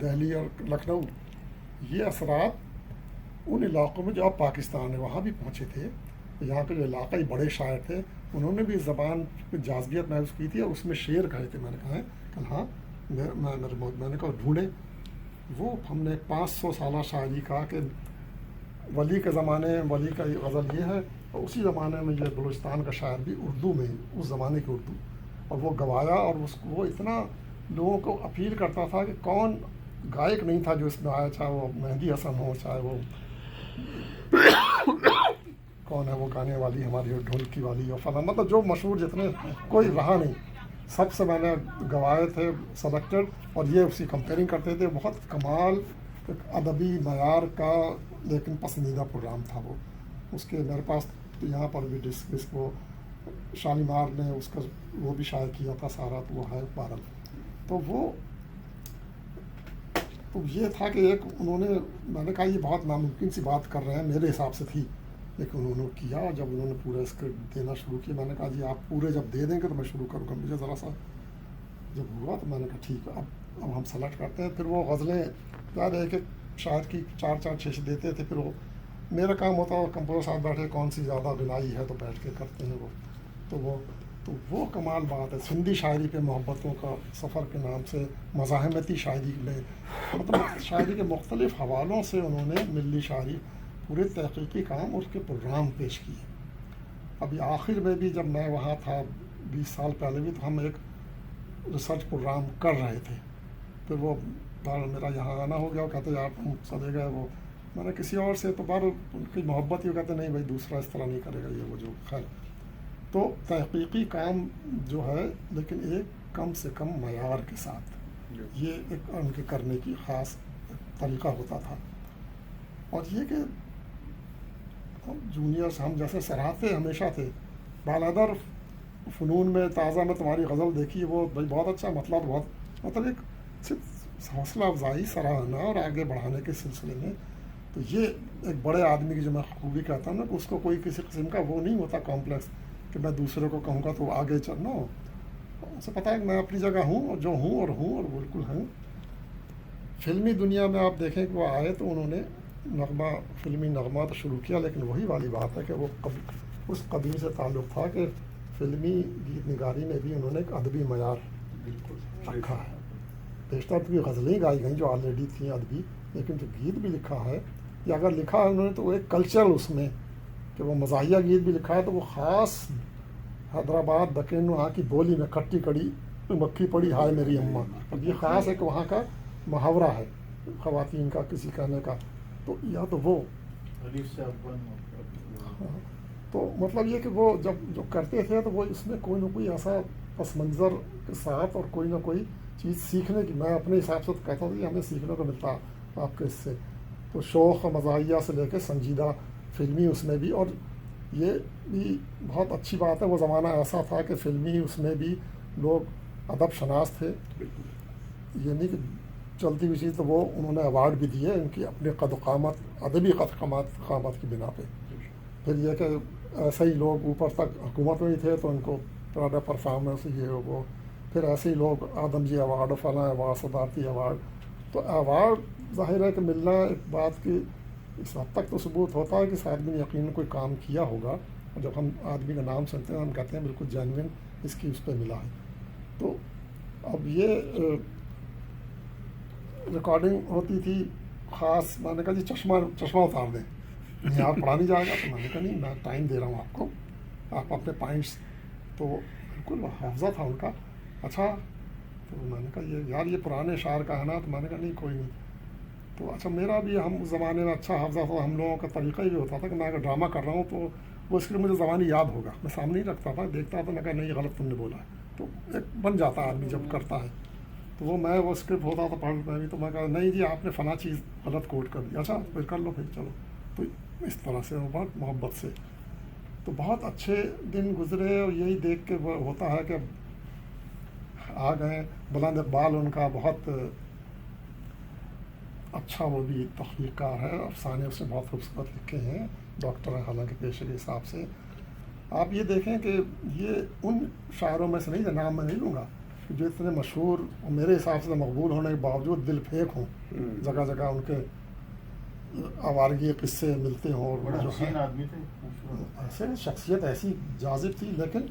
دہلی اور لکھنؤ، یہ اثرات ان علاقوں میں جو اب پاکستان ہے وہاں بھی پہنچے تھے. یہاں کے جو علاقائی بڑے شاعر تھے انہوں نے بھی اس زبان پہ جاذبیت محسوس کی تھی اور اس میں شعر کہے تھے. میں نے کہا ہے کہ ہاں میں نے کہا ڈھونڈے. وہ ہم نے 500 سالہ شاعری کہا کہ ولی کے زمانے میں ولی کا غزل یہ ہے، اور اسی زمانے میں یہ بلوچستان کا شاعر بھی اردو میں اس زمانے کی اردو، اور وہ گوایا. اور وہ اتنا لوگوں کو اپیل کرتا تھا کہ کون گائک نہیں تھا جو اس میں آیا، چاہے وہ مہندی حسن ہو، چاہے وہ کون ہے وہ گانے والی ہماری ڈھولکی والی اور فلاں، مطلب جو مشہور جتنے، کوئی رہا نہیں. سب سے میں نے گوائے تھے سلیکٹڈ، اور یہ اسی کمپیئرنگ کرتے تھے. بہت کمال ادبی معیار کا لیکن پسندیدہ پروگرام تھا وہ. اس کے میرے پاس یہاں پر بھی ڈسک وہ شالیمار نے اس کا وہ بھی شائع کیا تھا سارا، تو وہ ہے بہرحال. تو یہ تھا کہ ایک انہوں نے، میں نے کہا یہ بہت ناممکن سی بات کر رہے ہیں میرے حساب سے تھی، لیکن انہوں نے کیا. اور جب انہوں نے پورا اسکرپٹ دینا شروع کیا، میں نے کہا جی آپ پورے جب دے دیں گے تو میں شروع کروں گا. مجھے ذرا سا جب ہوا تو میں نے کہا ٹھیک ہے اب ہم سلیکٹ کرتے ہیں. پھر وہ غزلیں یاد ہے کہ شاعر کی 4-4 6 دیتے تھے. پھر وہ میرا کام ہوتا ہے کمپوزر صاحب بیٹھے کون سی زیادہ بنائی ہے تو بیٹھ کے کرتے ہیں وہ. تو وہ کمال بات ہے. سندھی شاعری پہ محبتوں کا سفر کے نام سے مزاحمتی شاعری میں، مطلب شاعری کے مختلف حوالوں سے انہوں نے ملی شاعری پورے تحقیقی کام اور اس کے پروگرام پیش کیے. ابھی آخر میں بھی جب میں وہاں تھا 20 سال پہلے بھی، تو ہم ایک ریسرچ پروگرام کر رہے تھے. پھر وہ میرا یہاں آنا ہو گیا، وہ کہتے آپ ہم چلے گئے. وہ میں نے کسی اور سے تو بار ان کی محبت ہی، کہتے نہیں بھائی دوسرا اس طرح نہیں کرے گا یہ وہ جو. خیر تو تحقیقی کام جو ہے لیکن ایک کم سے کم معیار کے ساتھ، یہ ایک ان کے کرنے کی خاص طریقہ ہوتا تھا. اور یہ کہ جونیئرس ہم جیسے سراہتے ہمیشہ تھے. بالادر فنون میں تازہ میں تمہاری غزل دیکھی، وہ بھائی بہت اچھا مطلب ایک صرف حوصلہ افزائی، سراہنا اور آگے بڑھانے کے سلسلے میں. تو یہ ایک بڑے آدمی کی جو میں خوبی کہتا ہوں نا کہ اس کو کوئی کسی قسم کا وہ نہیں ہوتا کمپلیکس کہ میں دوسرے کو کہوں گا تو آگے چلنا. اسے پتہ ہے کہ میں اپنی جگہ ہوں اور جو ہوں اور بالکل ہوں. فلمی دنیا میں آپ دیکھیں کہ وہ آئے تو انہوں نے فلمی نغمہ تو شروع کیا، لیکن وہی والی بات ہے کہ وہ اس قدیم سے تعلق تھا کہ فلمی گیت نگاری میں بھی انہوں نے ایک ادبی معیار بالکل رکھا ہے. بیشتر کی غزلیں گائی گئیں جو آلریڈی تھیں ادبی، لیکن جو گیت بھی لکھا ہے یا اگر لکھا ہے انہوں نے تو وہ ایک کلچر اس میں کہ وہ مزاحیہ گیت بھی لکھا ہے تو وہ خاص حیدرآباد دکن وہاں کی بولی میں کھٹی کڑی مکھی پڑی ہائے میری اماں. اور یہ خاص ایک وہاں کا محاورہ ہے خواتین کا کسی کہنے کا. تو یا تو وہ تو مطلب یہ کہ وہ جب جو کرتے تھے تو وہ اس میں کوئی نہ کوئی ایسا پس منظر کے ساتھ اور کوئی نہ کوئی چیز سیکھنے کی، میں اپنے حساب سے کہتا ہوں کہ ہمیں سیکھنے کو ملتا آپ کے اس سے. تو شوق مزاحیہ سے لے کے سنجیدہ فلمی اس میں بھی. اور یہ بھی بہت اچھی بات ہے، وہ زمانہ ایسا تھا کہ فلمی اس میں بھی لوگ ادب شناس تھے. یہ نہیں کہ چلتی ہوئی چیز. تو وہ انہوں نے ایوارڈ بھی دیے ان کی اپنے قد و قامت، ادبی قامت کی بنا پہ. پھر یہ کہ ایسے ہی لوگ اوپر تک حکومت میں ہی تھے تو ان کو پراڈا پرفارمنس یہ وہ. پھر ایسے ہی لوگ آدم جی ایوارڈ، فلاں ایوارڈ، صدارتی ایوارڈ. تو ایوارڈ ظاہر ہے کہ ملنا ایک بات کی اس حد تک تو ثبوت ہوتا ہے کہ اس آدمی نے یقیناً کوئی کام کیا ہوگا. اور جب ہم آدمی کا نام سنتے ہیں ہم کہتے ہیں بالکل جینوئن اس کی اس پہ ملا ہے. تو اب یہ ریکارڈنگ ہوتی تھی خاص. میں نے کہا جی چشمہ اتار دیں، نہیں آپ پڑھا نہیں جائے گا. تو میں نے کہا نہیں میں ٹائم دے رہا ہوں آپ کو، آپ اپنے پوائنٹس. تو بالکل حافظہ تھا ان کا. اچھا تو میں نے کہا یہ یار یہ پرانے شاعر کا ہے نا. تو میں نے کہا نہیں کوئی نہیں. تو اچھا میرا بھی ہم اس زمانے میں اچھا حافظہ تھا. ہم لوگوں کا طریقہ یہ ہوتا تھا کہ میں اگر ڈرامہ کر رہا ہوں تو وہ اس کے لیے مجھے زبانی یاد ہوگا، میں سامنے ہی رکھتا تھا، دیکھتا تھا. میں کہا نہیں غلط تم نے بولا ہے. تو ایک بن جاتا ہے آدمی جب کرتا ہے. تو وہ میں وہ اسکرپٹ ہوتا تھا پڑھ میں بھی. تو میں کہا نہیں جی آپ نے فلاں چیز غلط کوٹ کر دی. اچھا پھر کر لو پھر چلو. تو اس طرح سے وہ بہت محبت سے. تو بہت اچھے دن گزرے. اور یہی دیکھ کے وہ ہوتا ہے کہ آ گئے. بلند اقبال ان کا بہت اچھا وہ بھی تخلیق کار ہے. افسانے اس نے بہت خوبصورت لکھے ہیں. ڈاکٹر ہیں حالانکہ پیشے کے حساب سے. آپ یہ دیکھیں کہ یہ ان شاعروں میں سے نہیں، نام میں نہیں لوں گا، کہ جو اتنے مشہور اور میرے حساب سے مقبول ہونے کے باوجود دل پھینک ہوں، جگہ جگہ ان کے آوارگی قصے ملتے ہوں، اور بڑا جو حسین ہے آدمی تھے، ایسے شخصیت ایسی جاذب تھی، لیکن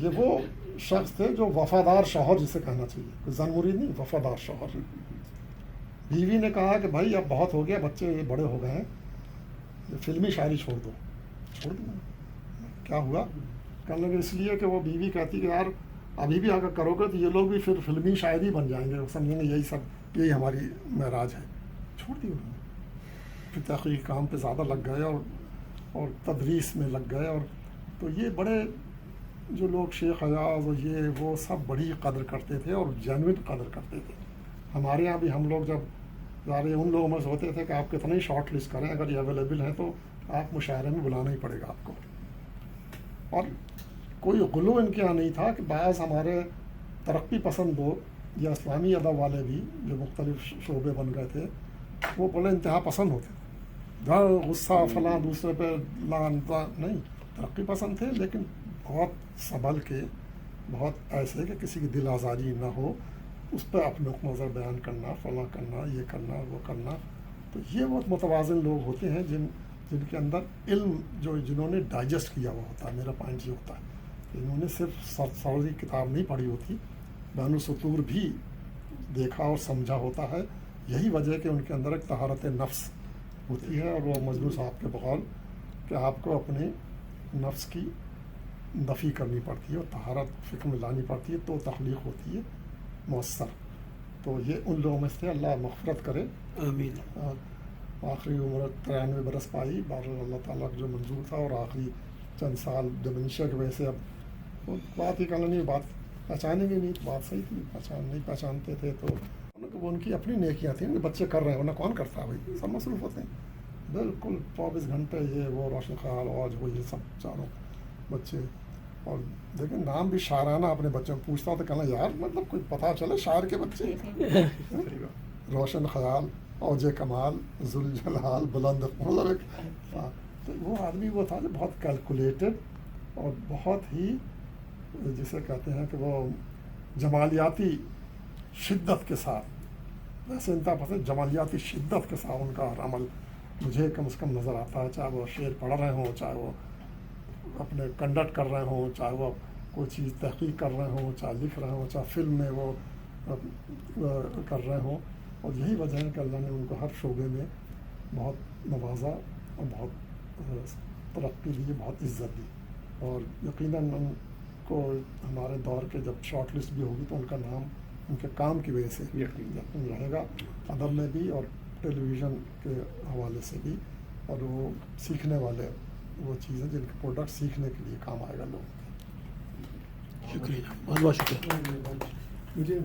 یہ وہ شخص تھے جو وفادار شوہر جسے کہنا چاہیے، کوئی زن مرید نہیں، وفادار شوہر. بیوی نے کہا کہ بھائی اب بہت ہو گیا، بچے یہ بڑے ہو گئے ہیں، یہ فلمی شاعری چھوڑ دو. چھوڑ دیا. کیا ہوا؟ کہنے لگے اس لیے کہ وہ بیوی کہتی کہ یار ابھی بھی اگر کرو گے تو یہ لوگ بھی پھر فلمی شاعری بن جائیں گے، سمجھیں گے یہی ہماری معراج ہے. چھوڑ دی انہوں نے. پھر تحقیق کام پہ زیادہ لگ گئے اور تدریس میں لگ گئے. اور تو یہ بڑے جو لوگ شیخ ایاز اور یہ وہ سب بڑی قدر کرتے تھے اور جینوئن قدر کرتے تھے. ہمارے یہاں بھی ہم لوگ جب ظاہر ان لوگوں میں سے ہوتے تھے کہ آپ کتنے شارٹ لسٹ کریں، اگر یہ اویلیبل ہے تو آپ مشاعرے میں بلانا ہی پڑے گا آپ کو. اور کوئی غلو ان کے یہاں نہیں تھا کہ بعض ہمارے ترقی پسند لوگ یا اسلامی ادب والے بھی جو مختلف شعبے بن گئے تھے، وہ بڑے انتہا پسند ہوتے تھے. غصہ فلاں دوسرے پہ لان نہیں، ترقی پسند تھے لیکن بہت سنبھل کے، بہت ایسے کہ کسی کی دل آزاری نہ ہو، اس پہ اپنے نظر بیان کرنا، فلاں کرنا، یہ کرنا، وہ کرنا. تو یہ بہت متوازن لوگ ہوتے ہیں جن کے اندر علم جنہوں نے ڈائجسٹ کیا ہوا ہوتا ہے. میرا پوائنٹ یہ ہوتا ہے کہ انہوں نے صرف سوری کتاب نہیں پڑھی ہوتی، بین السطور بھی دیکھا اور سمجھا ہوتا ہے. یہی وجہ ہے کہ ان کے اندر ایک طہارت نفس ہوتی ہے، اور وہ مجنون صاحب کے بقول کہ آپ کو اپنے نفس کی نفی کرنی پڑتی ہے اور طہارت فکر میں لانی پڑتی ہے، تو تخلیق ہوتی ہے مؤثر. تو یہ ان لوگوں میں سے اللہ مغفرت کرے، آمین. آخری عمر 93 برس پائی، بہرحال اللہ تعالیٰ کو جو منظور تھا. اور آخری چند سال ڈیمنشیا کی وجہ سے اب بات ہی کرنا نہیں، بات پہچانیں گے نہیں. بات صحیح تھی، نہیں پہچانتے تھے تو وہ ان کی اپنی نیکیاں تھیں کہ بچے کر رہے ہیں، ورنہ کون کرتا ہے بھائی، سب مصروف ہوتے ہیں. بالکل 24 گھنٹے یہ وہ روشن خیال اور وہ یہ سب چاروں بچے. اور لیکن نام بھی شاعرانہ اپنے بچوں کو پوچھتا تو کہنا یار مطلب کوئی پتہ چلے شاعر کے بچے. روشن خیال، اوج کمال، ذوالجلال، بلند، مطلب ایک تو وہ آدمی وہ تھا جو بہت کیلکولیٹڈ اور بہت ہی جسے کہتے ہیں کہ وہ جمالیاتی شدت کے ساتھ، ویسے انتہا پسند جمالیاتی شدت کے ساتھ ان کا ہر عمل مجھے کم از کم نظر آتا ہے. چاہے وہ شعر پڑھ رہے ہوں، چاہے وہ اپنے کنڈکٹ کر رہے ہوں، چاہے وہ کوئی چیز تحقیق کر رہے ہوں، چاہے لکھ رہے ہوں، چاہے فلم میں وہ کر رہے ہوں. اور یہی وجہ ہے کہ اللہ نے ان کو ہر شعبے میں بہت نوازا اور بہت ترقی دی، بہت عزت دی. اور یقیناً ان کو ہمارے دور کے جب شارٹ لسٹ بھی ہوگی تو ان کا نام ان کے کام کی وجہ سے یقین رہے گا، ادب میں بھی اور ٹیلی ویژن کے حوالے سے بھی. اور وہ سیکھنے والے وہ چیزیں جن کے پروڈکٹ سیکھنے کے لیے کام آئے گا لوگوں کے. شکریہ، بہت بہت شکریہ. مجھے